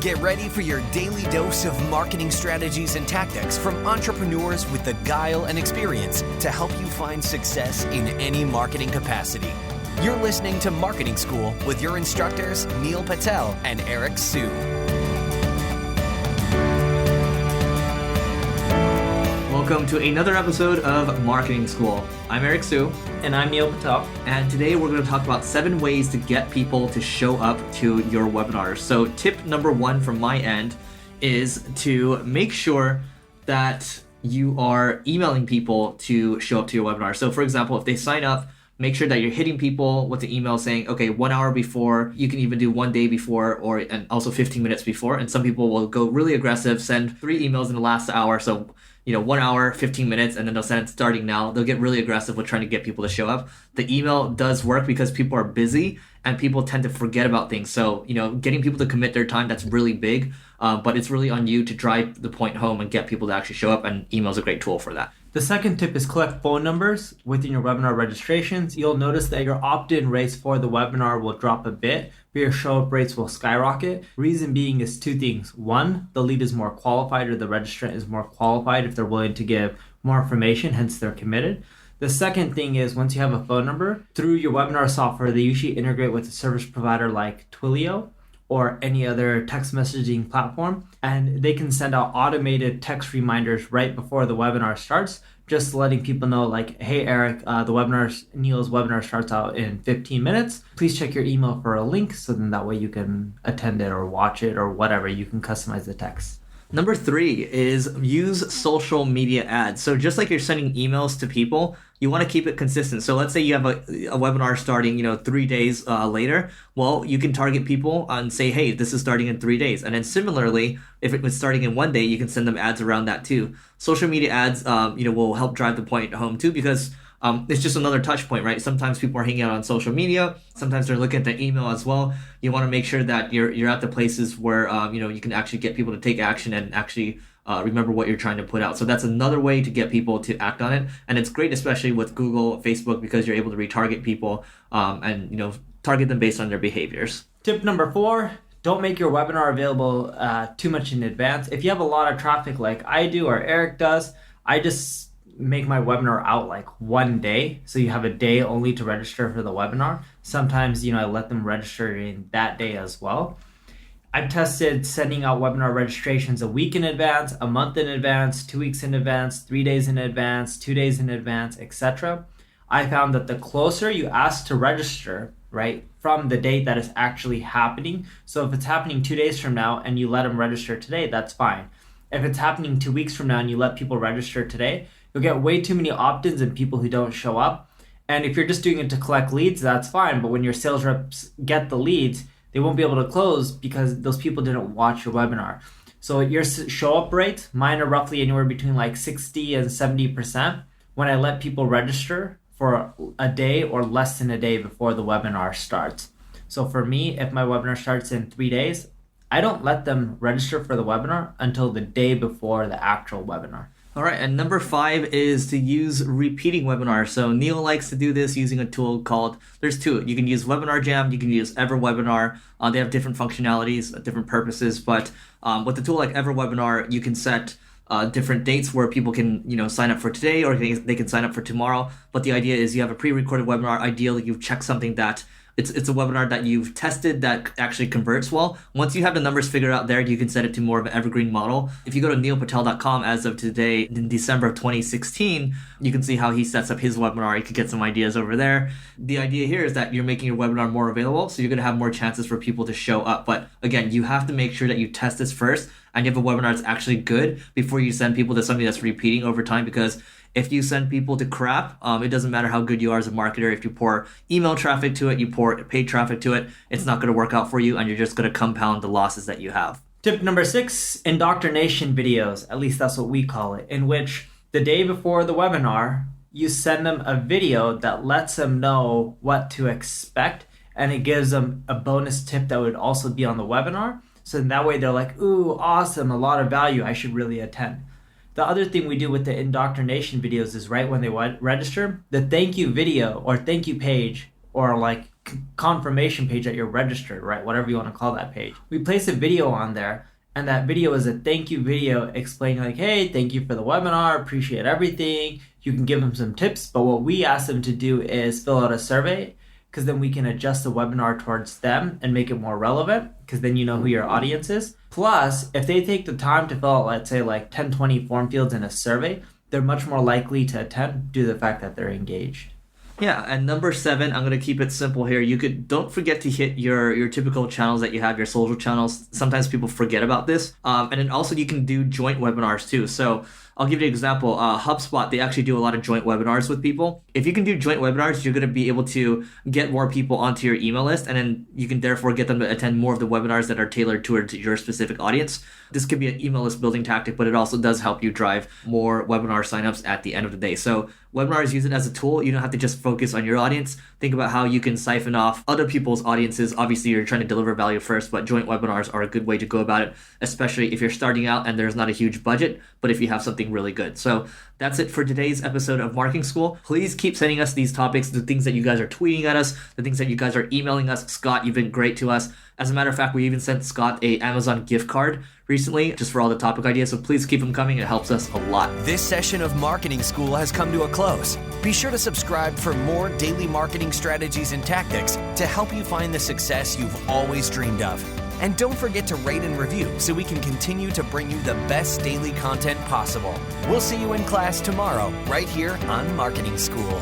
Get ready for your daily dose of marketing strategies and tactics from entrepreneurs with the guile and experience to help you find success in any marketing capacity. You're listening to Marketing School with your instructors, Neil Patel and Eric Su. Welcome to another episode of Marketing School. I'm Eric Su. And I'm Neil Patel. And today we're going to talk about 7 ways to get people to show up to your webinars. So tip number 1 from my end is to make sure that you are emailing people to show up to your webinar. So for example, if they sign up, make sure that you're hitting people with the email saying, okay, 1 hour before, you can even do 1 day before, and also 15 minutes before. And some people will go really aggressive, send 3 emails in the last hour. So 1 hour, 15 minutes, and then they'll send it starting now. They'll get really aggressive with trying to get people to show up. The email does work because people are busy and people tend to forget about things. So, getting people to commit their time, that's really big, but it's really on you to drive the point home and get people to actually show up, and email is a great tool for that. The second tip is collect phone numbers within your webinar registrations. You'll notice that your opt-in rates for the webinar will drop a bit, but your show-up rates will skyrocket. Reason being is 2 things. 1, the lead is more qualified, or the registrant is more qualified if they're willing to give more information, hence they're committed. The second thing is once you have a phone number, through your webinar software, they usually integrate with a service provider like Twilio or any other text messaging platform, and they can send out automated text reminders right before the webinar starts, just letting people know like, hey Eric, Neil's webinar starts out in 15 minutes. Please check your email for a link, so then that way you can attend it or watch it or whatever. You can customize the text. Number 3 is use social media ads. So just like you're sending emails to people, you want to keep it consistent. So let's say you have a webinar starting, 3 days later. Well, you can target people and say, hey, this is starting in 3 days. And then similarly, if it was starting in 1 day, you can send them ads around that too. Social media ads, will help drive the point home too, because it's just another touch point, right? Sometimes people are hanging out on social media. Sometimes they're looking at the email as well. You want to make sure that you're at the places where, you can actually get people to take action and actually remember what you're trying to put out. So that's another way to get people to act on it. And it's great, especially with Google, Facebook, because you're able to retarget people and target them based on their behaviors. Tip number 4, don't make your webinar available too much in advance. If you have a lot of traffic like I do or Eric does, I just make my webinar out like 1 day. So you have a day only to register for the webinar. Sometimes, I let them register in that day as well. I've tested sending out webinar registrations a week in advance, a month in advance, 2 weeks in advance, 3 days in advance, 2 days in advance, etc. I found that the closer you ask to register, right, from the date that is actually happening. So if it's happening 2 days from now and you let them register today, that's fine. If it's happening 2 weeks from now and you let people register today, you'll get way too many opt-ins and people who don't show up. And if you're just doing it to collect leads, that's fine. But when your sales reps get the leads, they won't be able to close because those people didn't watch your webinar. So your show-up rate, mine are roughly anywhere between like 60 and 70% when I let people register for a day or less than a day before the webinar starts. So for me, if my webinar starts in 3 days, I don't let them register for the webinar until the day before the actual webinar. All right, and number 5 is to use repeating webinars. So Neil likes to do this using a tool called, there's 2. You can use Webinar Jam, you can use EverWebinar. They have different functionalities, different purposes, but with a tool like EverWebinar, you can set different dates where people can, sign up for today, or they can sign up for tomorrow. But the idea is you have a pre-recorded webinar. Ideally, you've checked something that it's a webinar that you've tested that actually converts well. Once you have the numbers figured out there, you can set it to more of an evergreen model. If you go to neilpatel.com as of today, in December of 2016, you can see how he sets up his webinar. You could get some ideas over there. The idea here is that you're making your webinar more available, so you're going to have more chances for people to show up. But again, you have to make sure that you test this first and you have a webinar that's actually good before you send people to something that's repeating over time, because if you send people to crap, it doesn't matter how good you are as a marketer. If you pour email traffic to it, you pour paid traffic to it, it's not going to work out for you, and you're just going to compound the losses that you have. Tip number 6, indoctrination videos, at least that's what we call it, in which the day before the webinar, you send them a video that lets them know what to expect, and it gives them a bonus tip that would also be on the webinar. So in that way, they're like, ooh, awesome, a lot of value, I should really attend. The other thing we do with the indoctrination videos is right when they register, the thank you video or thank you page or like confirmation page that you're registered, right? Whatever you want to call that page. We place a video on there, and that video is a thank you video explaining like, hey, thank you for the webinar, appreciate everything. You can give them some tips, but what we ask them to do is fill out a survey, because then we can adjust the webinar towards them and make it more relevant, because then you know who your audience is. Plus, if they take the time to fill out, let's say like 10, 20 form fields in a survey, they're much more likely to attend due to the fact that they're engaged. Yeah, and number 7, I'm gonna keep it simple here. Don't forget to hit your typical channels that you have, your social channels. Sometimes people forget about this. And then also you can do joint webinars too. So I'll give you an example. HubSpot, they actually do a lot of joint webinars with people. If you can do joint webinars, you're gonna be able to get more people onto your email list, and then you can therefore get them to attend more of the webinars that are tailored towards your specific audience. This could be an email list building tactic, but it also does help you drive more webinar signups at the end of the day. So webinars, use it as a tool. You don't have to just focus on your audience. Think about how you can siphon off other people's audiences. Obviously, you're trying to deliver value first, but joint webinars are a good way to go about it, especially if you're starting out and there's not a huge budget, but if you have something really good. So that's it for today's episode of Marketing School. Please keep sending us these topics, the things that you guys are tweeting at us, the things that you guys are emailing us. Scott, you've been great to us. As a matter of fact, we even sent Scott a Amazon gift card recently just for all the topic ideas. So please keep them coming. It helps us a lot. This session of Marketing School has come to a close. Be sure to subscribe for more daily marketing strategies and tactics to help you find the success you've always dreamed of. And don't forget to rate and review so we can continue to bring you the best daily content possible. We'll see you in class tomorrow, right here on Marketing School.